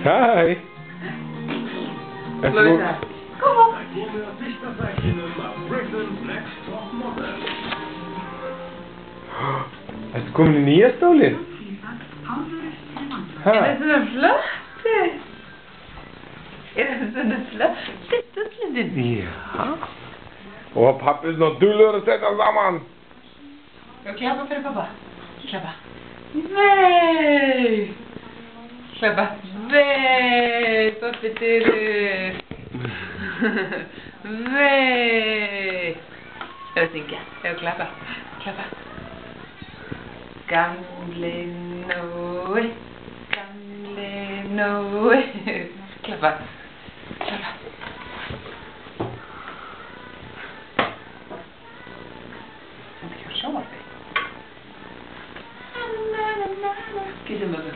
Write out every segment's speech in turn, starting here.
Hej! Lovisa, kom op! Är du komin i nya stolin? Är det sån en flörtig? Är det sån en flörtig liten? Ja. Och pappa är något dullare att sätta samman. Jag klappar för pappa. Klappa. Nej! Klappa. Nej! Så fint är du. Nej! Jag tänker. Jag klappar. Klappa. Gamle Noe. Gamle Noe. Klappa. Klappa. Jag kör dig. Kissa munnen.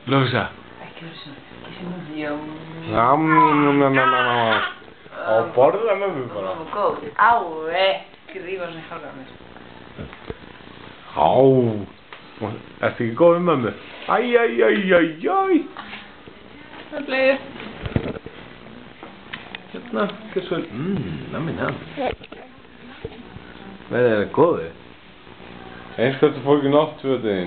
Lovisa. Kissa munnen. Ja, borða mömmu bara. Góð. Au, skrifa svona hálfa mér. Já. Ertu ekki góð við mömmu? Æj. Það blir. Hérna, hvað svo? Nammi. Verður það góði? Eins hvað þú fór ekki nátt fyrir þig.